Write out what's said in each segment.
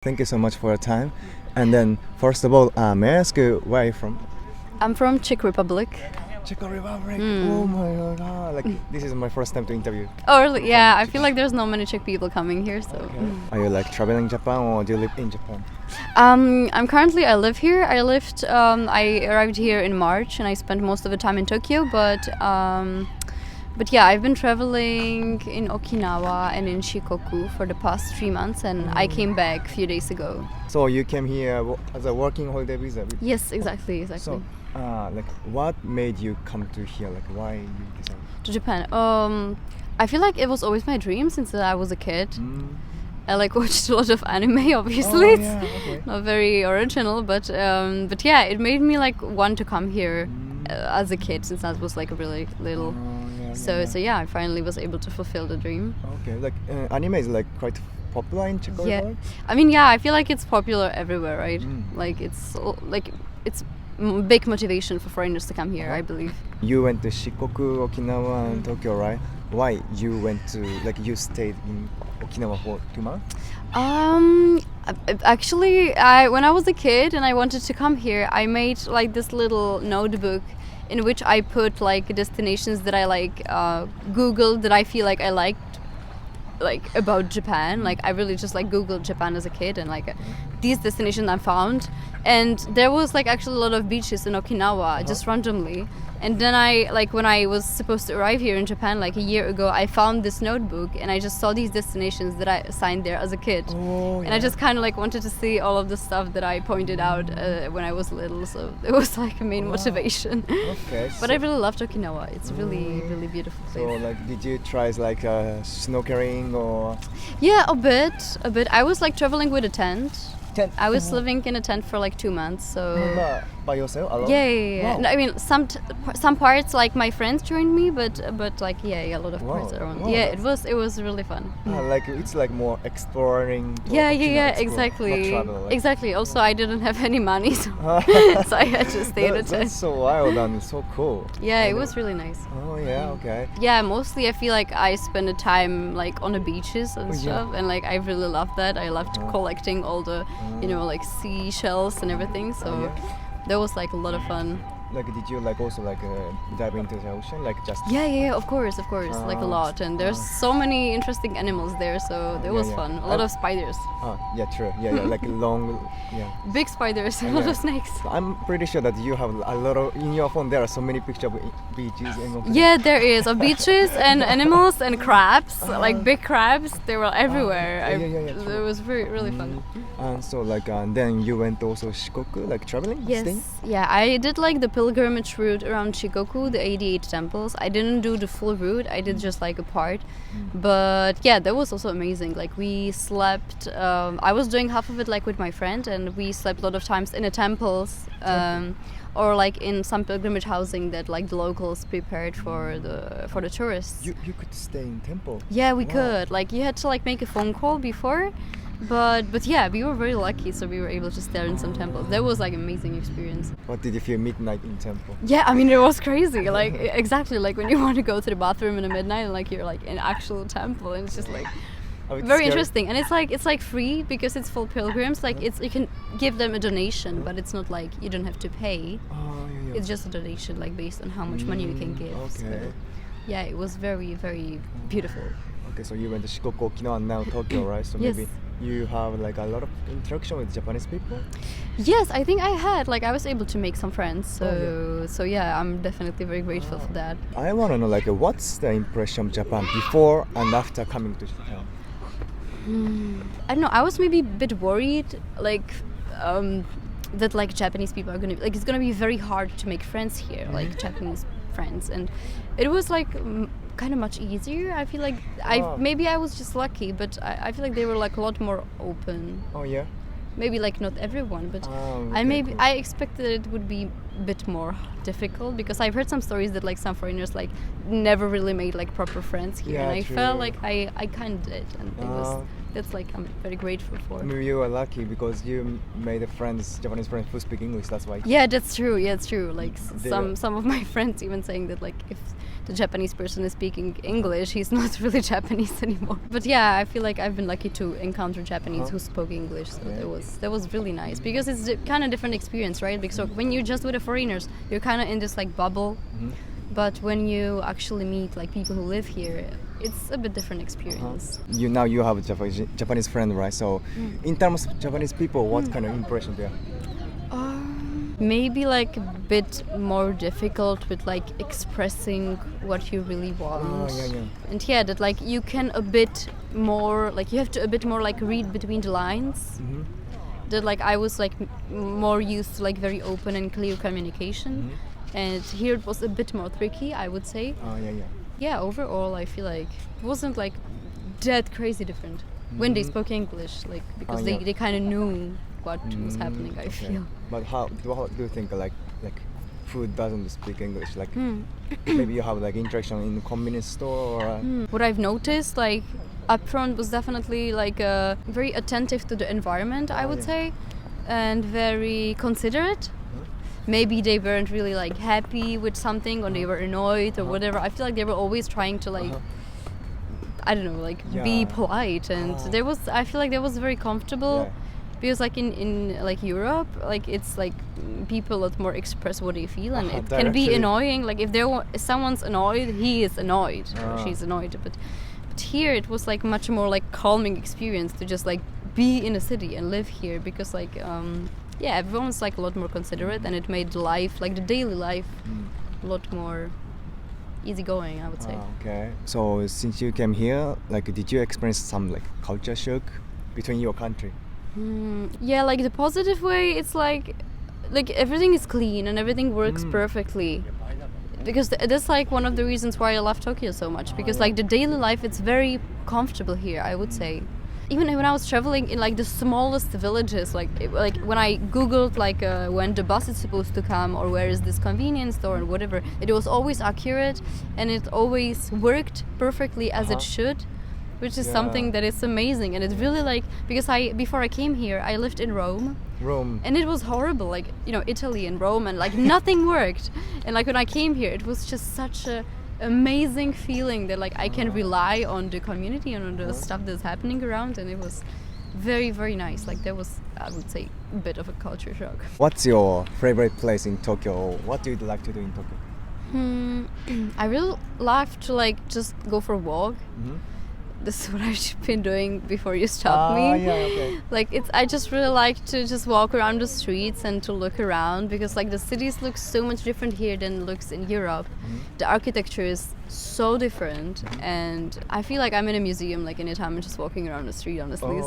Thank you so much for your time. And then, first of all, may I ask you where are you from? I'm from Czech Republic. Czech Republic. Oh my god! Like this is my first time to interview. Oh really? Yeah, I feel like there's not many Czech people coming here. So. Okay. Are you like traveling Japan or do you live in Japan? I live here. I arrived here in March and I spent most of the time in Tokyo. But yeah, I've been traveling in Okinawa and in Shikoku for the past 3 months, and I came back a few days ago. So you came here as a working holiday visa? Yes, exactly. So, like, what made you come to here? Like, why you decided? To Japan. I feel like it was always my dream since I was a kid. I watched a lot of anime. Obviously, it's not very original, but yeah, it made me want to come here as a kid since I was really little. So yeah, I finally was able to fulfill the dream. Okay, anime is quite popular in Czech Republic. I feel like it's popular everywhere, right? It's big motivation for foreigners to come here, I believe. You went to Shikoku, Okinawa, and Tokyo, right? Why you went to you stayed in Okinawa for 2 months? Actually, when I was a kid and I wanted to come here, I made this little notebook in which I put destinations that I Googled that I feel like I liked about Japan. I really just Googled Japan as a kid and these destinations I found, and there was actually a lot of beaches in Okinawa just randomly. And then when I was supposed to arrive here in Japan a year ago, I found this notebook and I just saw these destinations that I assigned there as a kid. And I just kind of wanted to see all of the stuff that I pointed out when I was little, so it was a main motivation. Okay. But I really loved Okinawa. It's really, really beautiful place. So did you try snorkeling or? Yeah, a bit. I was traveling with a tent. I was Oh. living in a tent for 2 months, so By yourself alone? yeah. Wow. No, I mean some parts my friends joined me, but a lot of parts around. Wow, Yeah, that's- it was really fun. It's more exploring. Exactly. Not travel, Exactly. Also, I didn't have any money, so, so I had to stay in a That's tent. so wild and so cool. Yeah, it was really nice. Oh yeah, okay. Yeah, mostly I feel like I spend the time on the beaches and stuff, and I really love that. I loved collecting all the, seashells and everything. So that was a lot of fun. Did you also dive into the ocean just? Yeah, of course, a lot. And there's so many interesting animals there, so that was fun. A lot of spiders. Yeah, true. Yeah, long, Big spiders, a lot of snakes. I'm pretty sure that you have a lot of in your phone. There are so many pictures of beaches and. Yeah, there is of beaches and animals and crabs, big crabs. They were everywhere. True. It was really fun. And so then you went also Shikoku, traveling. Yes, staying? yeah, I did the pilgrimage route around Shikoku, the 88 temples. I didn't do the full route, I did just a part. But yeah, that was also amazing. We slept, I was doing half of it with my friend, and we slept a lot of times in the temples, or in some pilgrimage housing that the locals prepared for the tourists. You could stay in temple. Yeah, we could. You had to make a phone call before. But yeah, we were very lucky, so we were able to stay in some temples. That was amazing experience. What did you feel midnight in temple? Yeah, I mean it was crazy. Exactly when you want to go to the bathroom in the midnight, and you're in actual temple, and it's just Very very scary. interesting. And it's free because it's for pilgrims. You can give them a donation, but it's not you don't have to pay. Oh yeah. It's just a donation based on how much money you can give. Okay. So, yeah, it was very, very beautiful. Okay, so you went to Shikoku, Okinawa, and now Tokyo, right? So Yes. maybe you have a lot of interaction with Japanese people. Yes, I think I had. I was able to make some friends. So yeah, I'm definitely very grateful for that. I want to know what's the impression of Japan before and after coming to Japan? I don't know. I was maybe a bit worried, that Japanese people are gonna it's gonna be very hard to make friends here, Japanese friends, and it was kind of much easier. I feel maybe I was just lucky, but I feel they were a lot more open. Oh yeah. Maybe not everyone, but Okay, I expected it would be a bit more difficult because I've heard some stories that some foreigners never really made proper friends here, Yeah, and I true. felt I kind of did, and it was that's I'm very grateful for. I mean, you were lucky because you made Japanese friends who speak English. That's why. Yeah, that's true. Yeah, it's true. They Some of my friends even saying that if the Japanese person is speaking English, he's not really Japanese anymore. But yeah, I feel like I've been lucky to encounter Japanese who spoke English, so that was really nice, because it's a kind of different experience, right? Because when you're just with the foreigners, you're kind of in this like bubble. But when you actually meet like people who live here, it's a bit different experience. You have a Japanese friend, right? So in terms of Japanese people, what kind of impression there? Maybe like a bit more difficult with like expressing what you really want. And yeah, that like you can a bit more, like you have to a bit more like read between the lines. That like I was like more used to like very open and clear communication. And here it was a bit more tricky, I would say. Yeah, overall I feel like it wasn't like that crazy different when they spoke English, like because they kind of knew what was happening, I feel. But how do you think like food doesn't speak English? Like maybe you have like interaction in the convenience store or what I've noticed like up front was definitely like very attentive to the environment, I would say, and very considerate. Maybe they weren't really like happy with something, or they were annoyed or whatever. I feel like they were always trying to like I don't know, like be polite, and I feel like that was very comfortable. Because like in like Europe, like it's like people a lot more express what they feel, and it can be annoying. Like if someone's annoyed, he is annoyed, or she's annoyed. But here it was like much more like calming experience to just like be in a city and live here, because like everyone's like a lot more considerate, and it made life, like the daily life, a lot more easygoing, I would say. Okay. So since you came here, like did you experience some like culture shock between your country? Yeah, like the positive way, it's like everything is clean and everything works perfectly, because that's like one of the reasons why I love Tokyo so much, because like the daily life, it's very comfortable here, I would say. Even when I was traveling in like the smallest villages, like when I googled like when the bus is supposed to come, or where is this convenience store or whatever, it was always accurate, and it always worked perfectly as it should, which is something that is amazing. And it's really like, because before I came here, I lived in Rome, and it was horrible, like, you know, Italy and Rome, and like nothing worked. And like when I came here, it was just such a amazing feeling that like I can rely on the community and on the stuff that's happening around, and it was very, very nice. Like that was, I would say, a bit of a culture shock. What's your favorite place in Tokyo? What do you like to do in Tokyo? I really love to like just go for a walk. This is what I've been doing before you stopped me. Like I just really like to just walk around the streets and to look around, because like the cities look so much different here than it looks in Europe. The architecture is so different, and I feel like I'm in a museum like anytime I'm just walking around the street, honestly.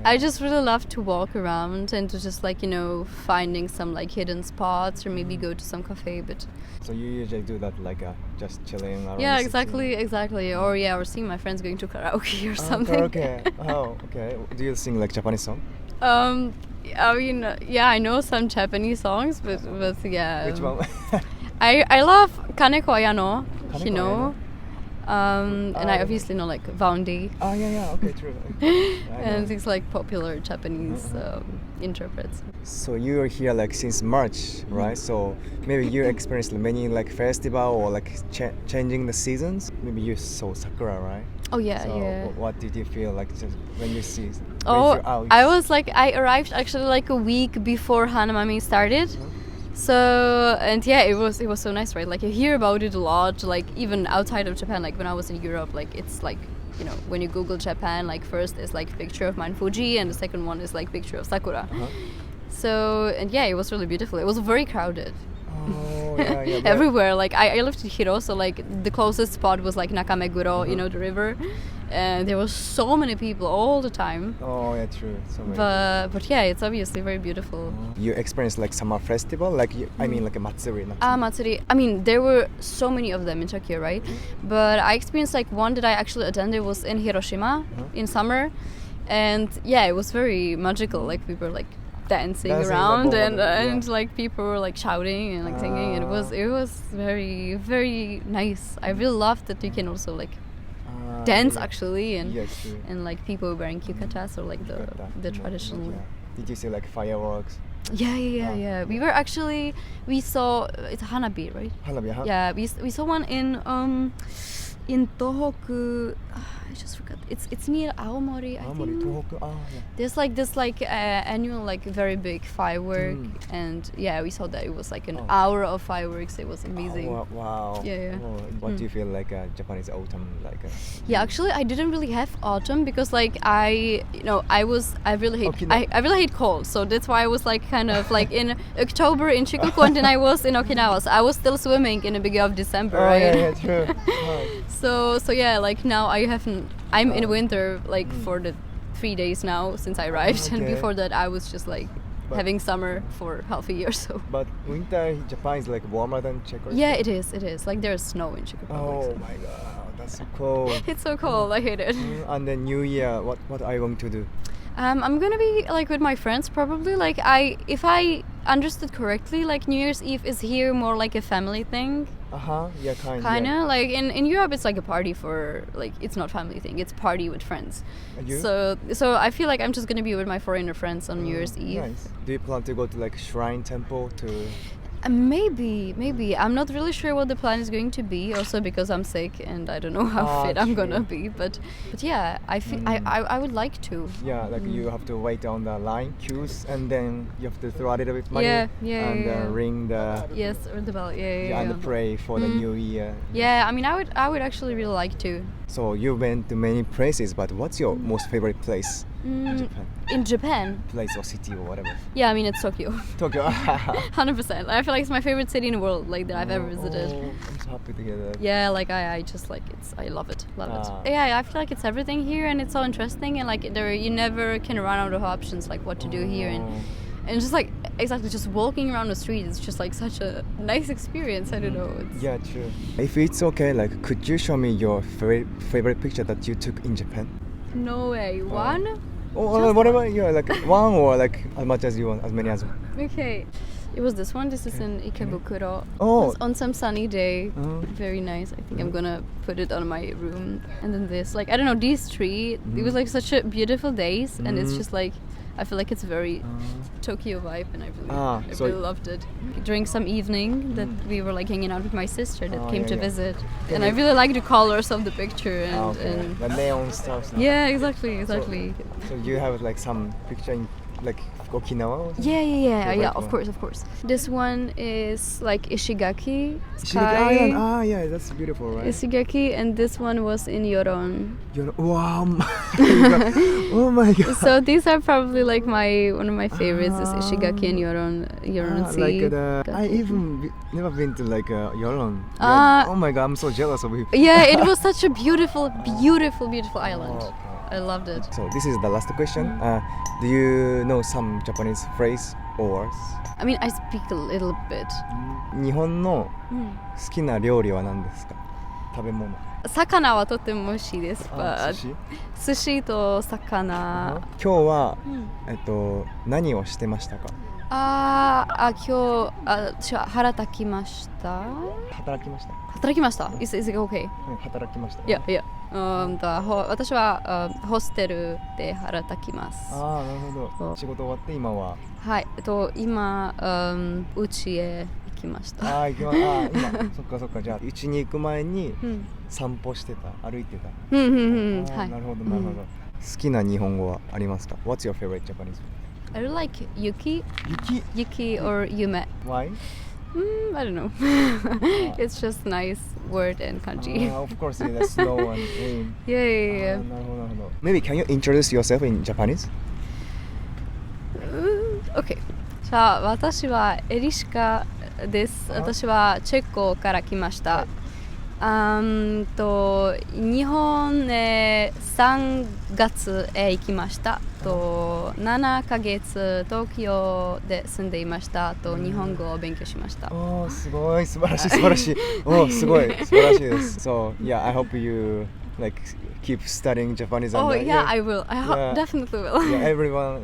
I just really love to walk around and to just like, you know, finding some like hidden spots, or maybe go to some cafe. But so you usually do that like just chilling around? Yeah, exactly. Or seeing my friends going to karaoke or something. Okay. Okay. Do you sing like Japanese song? I mean, I know some Japanese songs, but yeah. Which one? I love Kaneko Ayano, you know. And I obviously know like Vaundi. Okay, true. And these like popular Japanese interprets. So you are here like since March, right? So maybe you experienced many like festival or like changing the seasons. Maybe you saw sakura, right? Oh yeah, so yeah. What did you feel like just when you see? I arrived actually like a week before Hanamami started. So, and yeah, it was so nice, right? Like you hear about it a lot, like even outside of Japan. Like when I was in Europe, like it's like, you know, when you Google Japan, like first is like picture of Mount Fuji, and the second one is like picture of Sakura. So, and yeah, it was really beautiful. It was very crowded. Everywhere. Like I lived in Hiro, so like the closest spot was like Nakameguro, you know, the river, and there were so many people all the time. Oh yeah, true. But yeah, it's obviously very beautiful. You experienced like summer festival, like I mean like a matsuri. Matsuri. I mean, there were so many of them in Tokyo, right? But I experienced like one that I actually attended was in Hiroshima in summer, and yeah, it was very magical. Like we were like dancing around, and like people were like shouting and like singing, and it was very, very nice. I really loved that you can also like dance actually, and like people wearing yukatas, or like the traditional. Did you see like fireworks? Yeah. We were actually we saw it's hanabi, right? Hanabi, huh? Yeah, we saw one in Tohoku. I just forgot. It's near Aomori, I Aomori, think. Tohoku. Yeah. There's like this annual like very big firework, and yeah, we saw that it was like an hour of fireworks. It was amazing. Oh, wow. Yeah. Oh, what do you feel like Japanese autumn like? Yeah, actually, I didn't really have autumn because like I really hate cold, so that's why I was like kind of like in October in Shikoku, and then I was in Okinawa, so I was still swimming in the beginning of December, right? Yeah, true. So yeah, like now I'm in winter like for the 3 days now since I arrived, and before that I was just like having summer for half a year. So. But winter in Japan is like warmer than Czech Republic. Yeah, it is. Like there's snow in Czech Republic. Oh so. my god, that's so cold. It's so cold. I hate it. And then New Year, what are you going to do? I'm gonna be like with my friends probably. Like if I understood correctly, like New Year's Eve is here more like a family thing. Yeah, kinda. Yeah. Like in Europe, it's like a party for like it's not family thing. It's party with friends. You? So I feel like I'm just gonna be with my foreigner friends on New Year's Eve. Nice. Do you plan to go to like shrine temple to? Maybe. I'm not really sure what the plan is going to be. Also because I'm sick and I don't know how fit I'm gonna be. But yeah, I would like to. Yeah, like you have to wait on the line queues, and then you have to throw a little bit money and ring the or the bell. Yeah. And pray for the new year. Yeah, I mean, I would actually really like to. So you've been to many places, but what's your most favorite place in Japan? In Japan? Place or city or whatever. Yeah, I mean it's Tokyo. Tokyo. 100%. I feel like it's my favorite city in the world, like that I've ever visited. I'm so happy to hear that. Yeah, like I just like I love it. Yeah, I feel like it's everything here, and it's so interesting, and like you never can run out of options like what to do here, and just like exactly just walking around the street is just like such a nice experience. I don't know. Yeah, true. If it's okay, like could you show me your favorite picture that you took in Japan? No way. One? Or whatever. Yeah, like one or like as much as you want, as many as. Okay. It was this one. This is in Ikebukuro. Oh. It's on some sunny day. Very nice. I think I'm gonna put it on my room. And then this, like I don't know, these three. It was like such a beautiful days, and it's just like I feel like it's very Tokyo vibe, and I really loved it. During some evening that we were like hanging out with my sister that came to visit, and I really like the colors of the picture and the neon stuff. Yeah, exactly. So you have like some picture in like Okinawa? Yeah, of course. This one is like Ishigaki sky. Yeah, that's beautiful, right? Ishigaki, and this one was in Yoron. Wow! Oh my god! So these are probably like one of my favorites is Ishigaki and Yoron Sea. Like I even never been to like Yoron. Oh my god, I'm so jealous of you. Yeah, it was such a beautiful island. Okay. I loved it. So this is the last question. Do you know some Japanese phrase or words? I mean, I speak a little bit. 日本の好きな料理は何ですか？食べ物。魚はとても美味しいです。寿司と魚。今日は何をしてましたか？今日私は働きました。Is it okay? 働きました。Yeah. 私はホステルで働きます。なるほど。仕事終わって今は。はい。今家へ行きました。今そっかじゃあ家に行く前に散歩してた、歩いてた。なるほど。好きな日本語はありますか？ What's your favorite Japanese? I really like Yuki or Yume. Why? I don't know. It's just nice word and kanji. Of course, the snow and rain. Yeah. Maybe can you introduce yourself in Japanese? Okay. じゃあ私はエリシカです。私はチェコから来ました。日本へ3月へ行きました。7ヶ月東京で住んでいました。日本語を勉強しました。すごい素晴らしい。すごい素晴らしいです。So yeah, I hope you like keep studying Japanese. I will. Definitely will.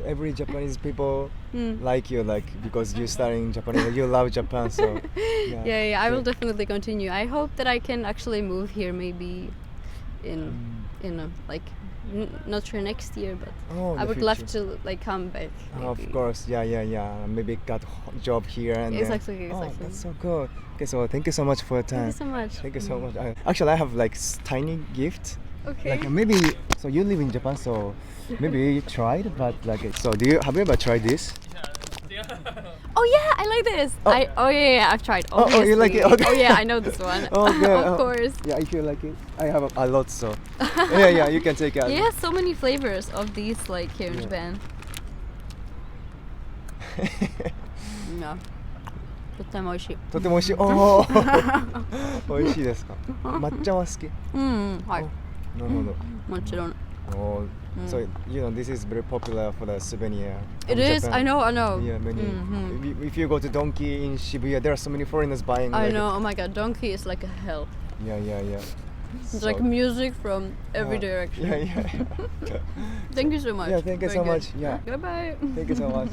Every Japanese people like you, like because you studying Japanese, you love Japan. So yeah, I will definitely continue. I hope that I can actually move here maybe in like not sure next year, but Oh, I the would love future. to like come back. Of maybe. course, yeah. Maybe got job here and Exactly. Oh, that's so good. Okay, so thank you so much for your time. Thank you so much. Thank you so much. Actually, I have like tiny gift. Okay. Like maybe so you live in Japan, so maybe you tried, but like so have you ever tried this? Oh yeah, I like this. Yeah, I've tried. Oh, you like it? Obviously. Okay. Oh yeah, I know this one. Okay. Of course. Yeah, if you like it, I have a lot, so yeah, you can take it. Yeah, so many flavors of these like here in Yeah. Japan. Yeah. とっても美味しい。とても美味しい。おお。美味しいですか。抹茶は好き。はい。なるほど。もちろん。Oh, so you know this is very popular for the souvenir. It from is. Japan. I know. Yeah, many. If you go to Donkey in Shibuya, there are so many foreigners buying. I like, know. Oh my god, donkey is like a hell. Yeah. It's like music from every direction. Yeah. Thank you so much. Yeah, thank you Very so good. much. Yeah. Goodbye. Thank you so much.